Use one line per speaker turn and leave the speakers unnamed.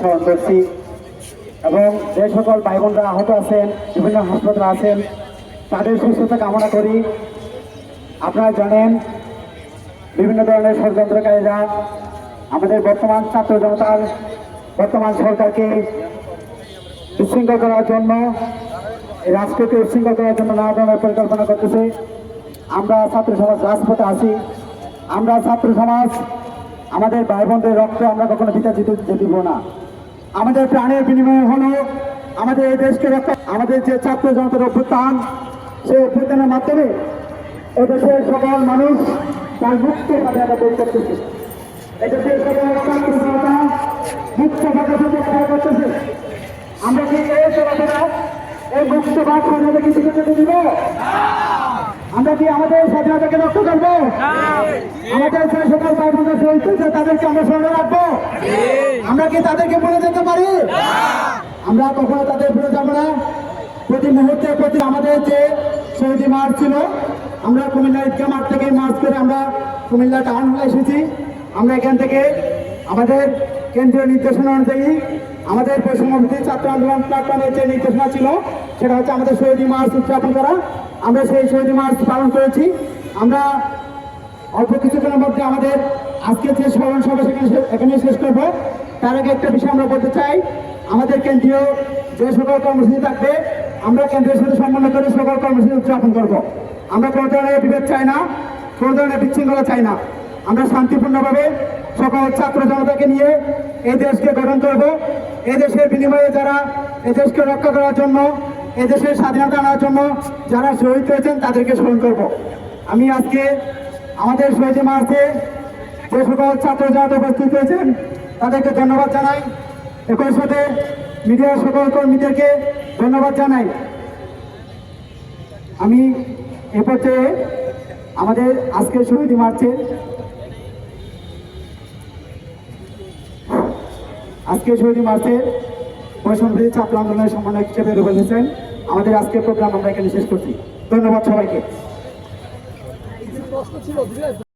স্মরণ করছি এবং যে সকল ভাই বোনরা আহত আছেন, বিভিন্ন হাসপাতালে আছেন, তাদের সুস্থতা কামনা করি। আপনারা জানেন বিভিন্ন ধরনের ষড়যন্ত্রকারীরা আমাদের বর্তমান ছাত্র জনতার বর্তমান সরকারকে বিশৃঙ্খল করার জন্য, রাষ্ট্রকে বিশৃঙ্খল করার জন্য নানা ধরনের পরিকল্পনা করতেছে। আমরা ছাত্র সমাজ রাজপথে আছি। আমরা ছাত্র সমাজ আমাদের ভাই বোনদের রক্ত আমরা কখনো পিতা যেতে দিব না। আমাদের প্রাণের বিনিময় হলো আমাদের এই দেশকে রক্ষা। আমাদের যে ছাত্র জনতার অভ্যুত্থান, সেই অভ্যুত্থানের মাধ্যমে এদেশের সকল মানুষ তার মুক্তভাবে আমরা বই করতেছে। এদেশের সকল ছাত্র জনতা মুক্তভাবে প্রচার করতেছে। আমরা কি এই চলাফেরা এই মুক্তভাব স্বাধীনতাকে স্বীকৃতি দিব? আমরা কি আমাদের স্বাধীনতাকে রক্ষা করবো? আমাদের যে সকল ভাই বোনরা শহীদ হয়েছে তাদেরকে আমরা স্মরণে রাখবো? আমরা কি তাদেরকে ভুলে যেতে পারি? আমরা কখনো তাদের ভুলে যাবো না। প্রতি মুহূর্তে প্রতি আমাদের যে শহীদ মার্চ ছিল, আমরা কুমিল্লা ঈদগাহ মাঠ থেকে মার্চ করে আমরা কুমিল্লা টাউন হলে এসেছি। আমরা এখান থেকে আমাদের কেন্দ্রীয় নির্দেশনা অনুযায়ী আমাদের বৈষম্যবিরোধী ছাত্র আন্দোলন প্ল্যাটফর্মের যে নির্দেশনা ছিল সেটা হচ্ছে আমাদের শহীদ মার্চ উদযাপন করা। আমরা সেই শহীদ মার্চ পালন করেছি। আমরা অল্প কিছুক্ষণের মধ্যে আমাদের আজকে যে স্মরণ সভা এখানে শেষ করব। তার আগে একটা বিষয় আমরা বলতে চাই, আমাদের কেন্দ্রীয় যে সকল কর্মসূচি থাকবে আমরা কেন্দ্রের সাথে সমন্বয় করে সকল কর্মসূচি উদযাপন করব। আমরা কোনো ধরনের বিভেদ চাই না, কোনো ধরনের বিশৃঙ্খলা চাই না। আমরা শান্তিপূর্ণভাবে সকল ছাত্র জনতাকে নিয়ে এই দেশকে গঠন করব। এই দেশের বিনিময়ে যারা এই দেশকে রক্ষা করার জন্য, এই দেশের স্বাধীনতা আনার জন্য যারা শহীদ হয়েছেন তাদেরকে স্মরণ করব। আমি আজকে আমাদের শহীদ মার্চে যে সকল ছাত্র জনতা উপস্থিত হয়েছেন তাদেরকে ধন্যবাদ জানাই। একই সাথে মিডিয়ার সকল কর্মীদেরকে ধন্যবাদ জানাই। আমি এ পর্যায়ে আমাদের আজকের শহীদ মার্চের বৈষম্যবিরোধী ছাত্র আন্দোলনের সমন্বয়ক হিসেবে রুবেল হোসেন আমাদের আজকের প্রোগ্রাম আমরা এখানে শেষ করছি। ধন্যবাদ সবাইকে।